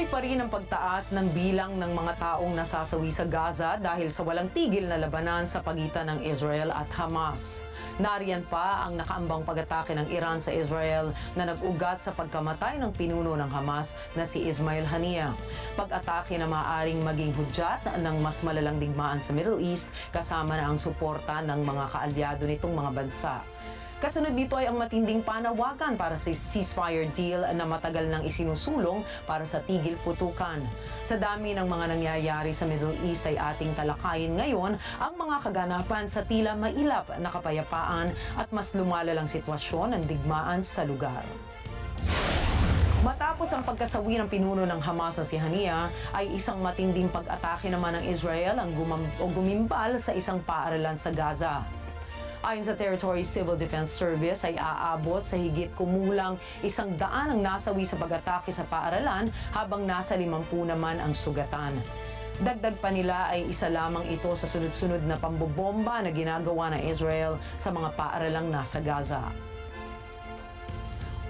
Patuloy pa rin ang pagtaas ng bilang ng mga taong nasasawi sa Gaza dahil sa walang tigil na labanan sa pagitan ng Israel at Hamas. Nariyan pa ang nakaambang pag-atake ng Iran sa Israel na nag-ugat sa pagkamatay ng pinuno ng Hamas na si Ismail Haniyeh. Pag-atake na maaaring maging hudyat ng mas malalang digmaan sa Middle East kasama na ang suporta ng mga kaalyado nitong mga bansa. Kasunod dito ay ang matinding panawagan para sa ceasefire deal na matagal nang isinusulong para sa tigil putukan. Sa dami ng mga nangyayari sa Middle East ay ating talakayin ngayon ang mga kaganapan sa tila mailap na kapayapaan at mas lumalalang sitwasyon ng digmaan sa lugar. Matapos ang pagkasawi ng pinuno ng Hamas na si Haniyeh, ay isang matinding pag-atake naman ng Israel ang gumimbal sa isang paaralan sa Gaza. Ayon sa Territory Civil Defense Service ay aabot sa higit kumulang 100 ang nasawi sa pag-atake sa paaralan habang nasa 50 naman ang sugatan. Dagdag pa nila ay isa lamang ito sa sunod-sunod na pambobomba na ginagawa ng Israel sa mga paaralang nasa Gaza.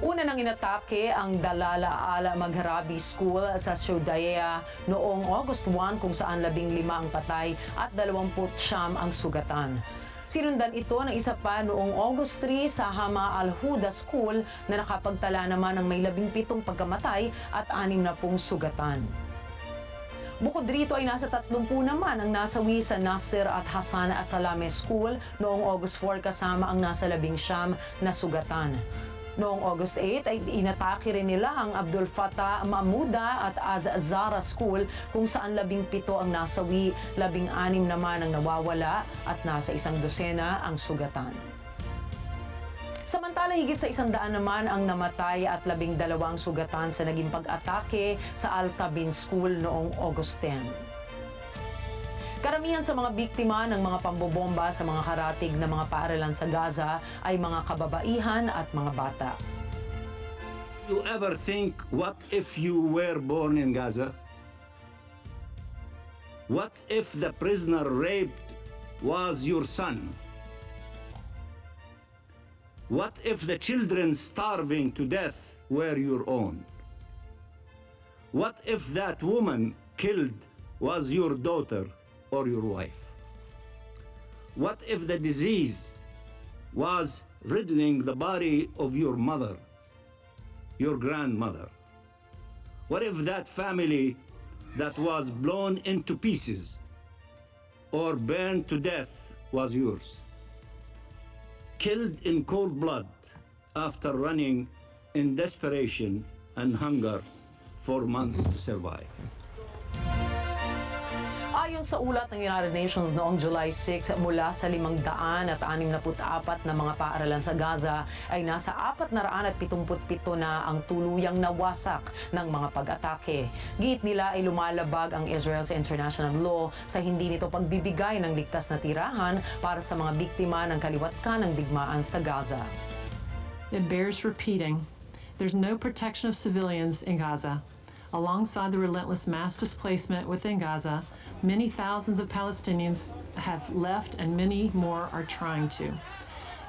Una nang inatake ang Dalal al-Maghrabi School sa Shudaia noong August 1 kung saan 15 ang patay at 29 ang sugatan. Sinundan ito ng isa pa noong August 3 sa Hama al-Huda School na nakapagtala naman ng may 17 pagkamatay at 60 sugatan. Bukod rito ay nasa 30 naman ang nasawi sa Nasir at Hassan Salame School noong August 4 kasama ang nasa 19 na sugatan. Noong August 8 ay inatake rin nila ang Abdul Fattah Mahmuda at Az-Zahra School kung saan 17 ang nasawi, 16 naman ang nawawala at nasa 100 ang sugatan. Samantala, higit sa 100 naman ang namatay at 12 sugatan sa naging pag-atake sa Al-Tabin School noong August 10. Karamihan sa mga biktima ng mga pambobomba sa mga karatig na mga paaralan sa Gaza ay mga kababaihan at mga bata. You ever think, what if you were born in Gaza? What if the prisoner raped was your son? What if the children starving to death were your own? What if that woman killed was your daughter or your wife? What if the disease was riddling the body of your mother, your grandmother? What if that family that was blown into pieces or burned to death was yours? Killed in cold blood after running in desperation and hunger for months to survive. Ayon sa ulat ng United Nations noong July 6, mula sa 564 na mga paaralan sa Gaza ay nasa 477 na ang tuluyang nawasak ng mga pag-atake. Giit nila ay lumalabag ang Israel sa international law sa hindi nito pagbibigay ng ligtas na tirahan para sa mga biktima ng kaliwatkan ng digmaan sa Gaza. It bears repeating, there's no protection of civilians in Gaza. Alongside the relentless mass displacement within Gaza, many thousands of Palestinians have left and many more are trying to.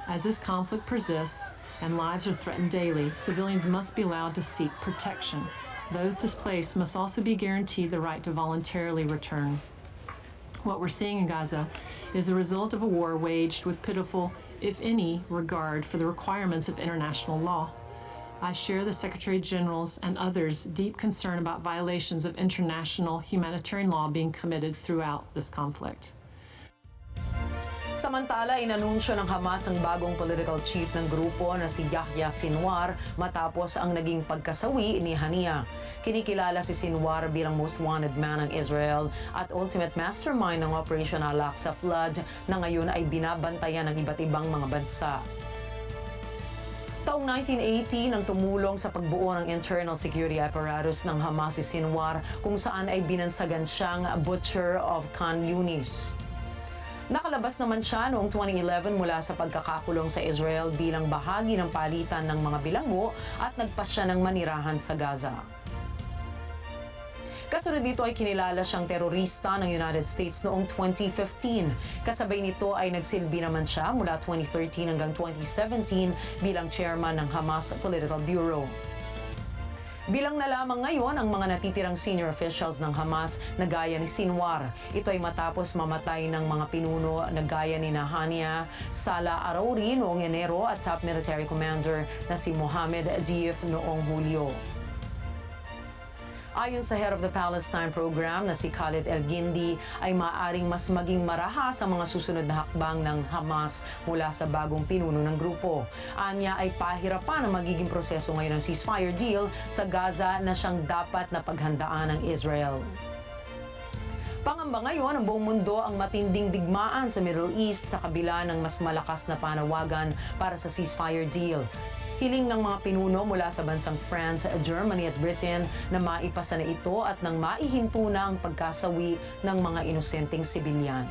As this conflict persists and lives are threatened daily, civilians must be allowed to seek protection. Those displaced must also be guaranteed the right to voluntarily return. What we're seeing in Gaza is the result of a war waged with pitiful, if any, regard for the requirements of international law. I share the Secretary General's and others' deep concern about violations of international humanitarian law being committed throughout this conflict. Samantala, inanunsyo ng Hamas ang bagong political chief ng grupo na si Yahya Sinwar matapos ang naging pagkasawi ni Haniyeh. Kinikilala si Sinwar bilang most wanted man ng Israel at ultimate mastermind ng Operation Al-Aqsa Flood na ngayon ay binabantayan ng iba't ibang mga bansa. Taong 1980 nang tumulong sa pagbuo ng internal security apparatus ng Hamas si Sinwar kung saan ay binansagan siyang Butcher of Khan Yunis. Nakalabas naman siya noong 2011 mula sa pagkakakulong sa Israel bilang bahagi ng palitan ng mga bilanggo at nagpasya ng manirahan sa Gaza. Kasunod dito ay kinilala siyang terorista ng United States noong 2015. Kasabay nito ay nagsilbi naman siya mula 2013 hanggang 2017 bilang chairman ng Hamas Political Bureau. Bilang na lamang ngayon ang mga natitirang senior officials ng Hamas na gaya ni Sinwar. Ito ay matapos mamatay ng mga pinuno na gaya ni Hania Salah Arouri noong Enero at top military commander na si Mohammed Deif noong Hulyo. Ayon sa head of the Palestine program na si Khalid El-Gindi ay maaaring mas maging marahas ang mga susunod na hakbang ng Hamas mula sa bagong pinuno ng grupo. Anya ay pahirapan ang magiging proseso ngayon ng ceasefire deal sa Gaza na siyang dapat na paghandaan ng Israel. Pangamba ngayon ng buong mundo ang matinding digmaan sa Middle East sa kabila ng mas malakas na panawagan para sa ceasefire deal. Hiling ng mga pinuno mula sa bansang France, Germany at Britain na maipasa na ito at nang maihinto na ang pagkasawi ng mga inosenteng sibilyan.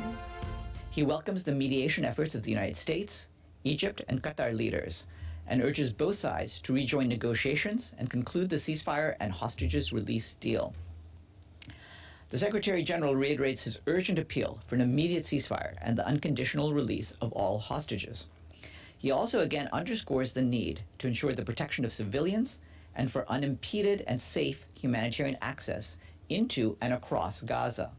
He welcomes the mediation efforts of the United States, Egypt, and Qatar leaders, and urges both sides to rejoin negotiations and conclude the ceasefire and hostages release deal. The Secretary General reiterates his urgent appeal for an immediate ceasefire and the unconditional release of all hostages. He also again underscores the need to ensure the protection of civilians and for unimpeded and safe humanitarian access into and across Gaza.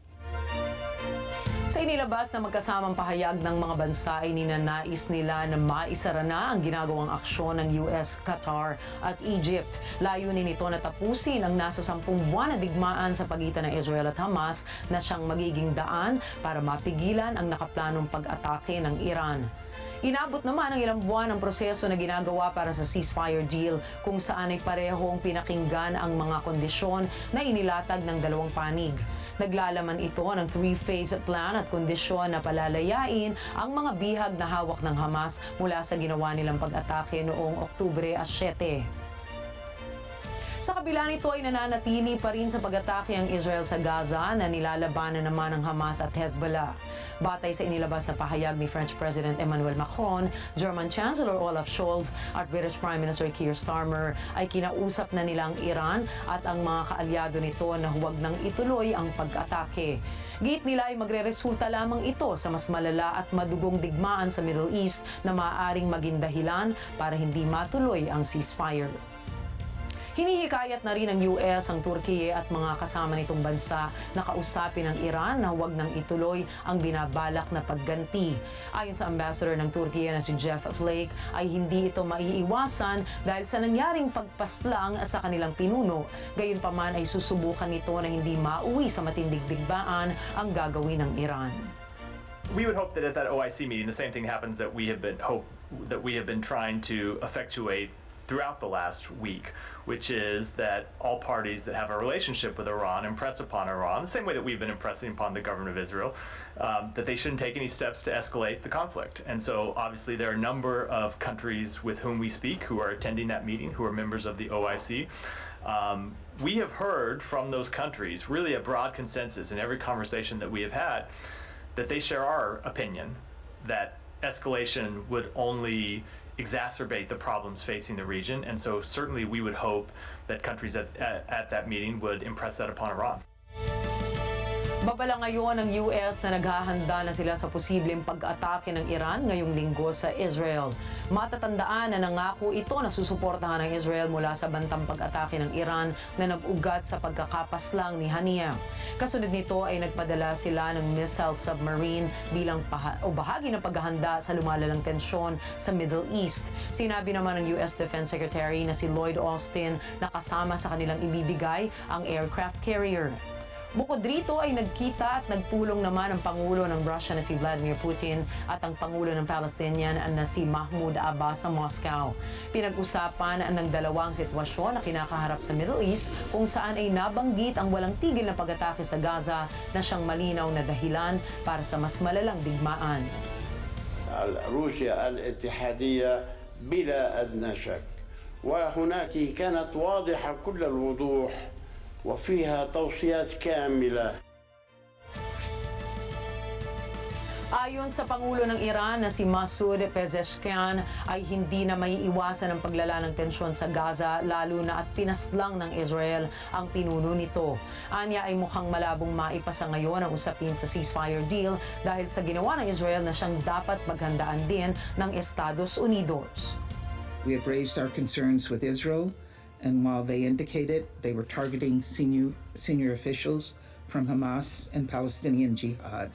Sa inilabas na magkasamang pahayag ng mga bansa ay ninanais nila na maisara na ang ginagawang aksyon ng US, Qatar at Egypt. Layunin nito na tapusin ang nasa 10 buwan na digmaan sa pagitan ng Israel at Hamas na siyang magiging daan para mapigilan ang nakaplanong pag-atake ng Iran. Inabot naman ang ilang buwan ang proseso na ginagawa para sa ceasefire deal kung saan ay parehong pinakinggan ang mga kondisyon na inilatag ng dalawang panig. Naglalaman ito ng 3-phase plan at kondisyon na palalayain ang mga bihag na hawak ng Hamas mula sa ginawa nilang pag-atake noong Oktubre 7. Sa kabila nito ay nananatili pa rin sa pag-atake ang Israel sa Gaza na nilalabanan naman ng Hamas at Hezbollah. Batay sa inilabas na pahayag ni French President Emmanuel Macron, German Chancellor Olaf Scholz at British Prime Minister Keir Starmer ay kinausap na nila ang Iran at ang mga kaalyado nito na huwag nang ituloy ang pag-atake. Giit nila ay magreresulta lamang ito sa mas malala at madugong digmaan sa Middle East na maaaring maging dahilan para hindi matuloy ang ceasefire. Hinihikayat na rin ng US ang Turkiye at mga kasama nitong bansa na kausapin ng Iran na huwag nang ituloy ang binabalak na pagganti. Ayon sa ambassador ng Turkiye na si Jeff Flake ay hindi ito maiiwasan dahil sa nangyaring pagpaslang sa kanilang pinuno. Gayunpaman ay susubukan nito na hindi mauwi sa matindig digmaan ang gagawin ng Iran. We would hope that at that OIC meeting, the same thing happens that we have been trying to effectuate throughout the last week, which is that all parties that have a relationship with Iran impress upon Iran, the same way that we've been impressing upon the government of Israel, that they shouldn't take any steps to escalate the conflict. And so obviously there are a number of countries with whom we speak who are attending that meeting, who are members of the OIC. We have heard from those countries really a broad consensus in every conversation that we have had that they share our opinion that escalation would only exacerbate the problems facing the region, and so certainly we would hope that countries at that meeting would impress that upon Iran. Babala ngayon ng US na naghahanda na sila sa posibleng pag-atake ng Iran ngayong linggo sa Israel. Matatandaan na nangako ito na susuportahan ng Israel mula sa bantang pag-atake ng Iran na nag-ugat sa pagkakapaslang ni Hania. Kasunod nito ay nagpadala sila ng missile submarine bilang bahagi ng paghahanda sa lumalalang tensyon sa Middle East. Sinabi naman ng US Defense Secretary na si Lloyd Austin na kasama sa kanilang ibibigay ang aircraft carrier. Bukod rito ay nagkita at nagpulong naman ang Pangulo ng Russia na si Vladimir Putin at ang Pangulo ng Palestinian na si Mahmoud Abbas sa Moscow. Pinag-usapan ng dalawang sitwasyon na kinakaharap sa Middle East kung saan ay nabanggit ang walang tigil na pag-atake sa Gaza na siyang malinaw na dahilan para sa mas malalang digmaan. روسيا الاتحادية بلا أدنى شك وهناك كانت واضحة كل الوضوح وفيها توصيات كاملة. Ayon sa Pangulo ng Iran na si Masoud Pezeshkian ay hindi na maiiwasan ang paglala ng tensyon sa Gaza lalo na at pinaslang ng Israel ang pinuno nito. Anya ay mukhang malabong maipasa ngayon ang usapin sa ceasefire deal dahil sa ginawa ng Israel na siyang dapat paghandaan din ng Estados Unidos. We have raised our concerns with Israel And while they indicated they were targeting senior officials from Hamas and Palestinian Jihad,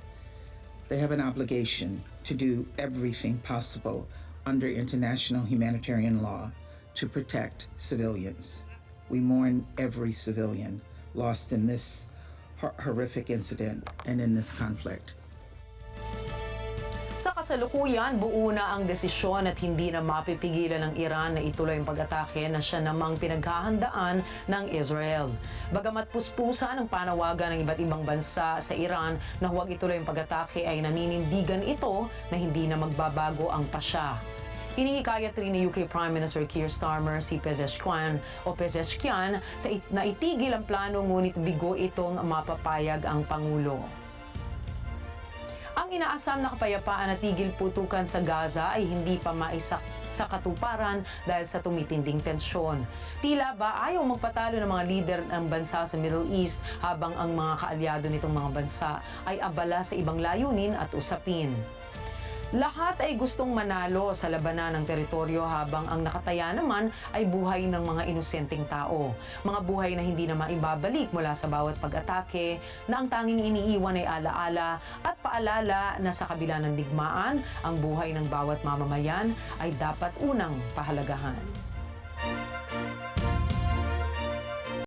they have an obligation to do everything possible under international humanitarian law to protect civilians. We mourn every civilian lost in this horrific incident and in this conflict. Sa kasalukuyan, buo na ang desisyon at hindi na mapipigilan ng Iran na ituloy ang pag-atake na siya namang pinaghahandaan ng Israel. Bagamat puspusan ang panawagan ng iba't ibang bansa sa Iran na huwag ituloy ang pag-atake, ay naninindigan ito na hindi na magbabago ang pasya. Hinihikayat rin ni UK Prime Minister Keir Starmer si Pezeshkian na itigil ang plano, ngunit bigo itong mapapayag ang Pangulo. Ang inaasam na kapayapaan at tigil putukan sa Gaza ay hindi pa maisak sa katuparan dahil sa tumitinding tensyon. Tila ba ayaw magpatalo ng mga lider ng bansa sa Middle East, habang ang mga kaalyado nitong mga bansa ay abala sa ibang layunin at usapin. Lahat ay gustong manalo sa labanan ng teritoryo, habang ang nakataya naman ay buhay ng mga inosenteng tao. Mga buhay na hindi na maibabalik mula sa bawat pag-atake, na ang tanging iniiwan ay alaala at paalala na sa kabila ng digmaan, ang buhay ng bawat mamamayan ay dapat unang pahalagahan.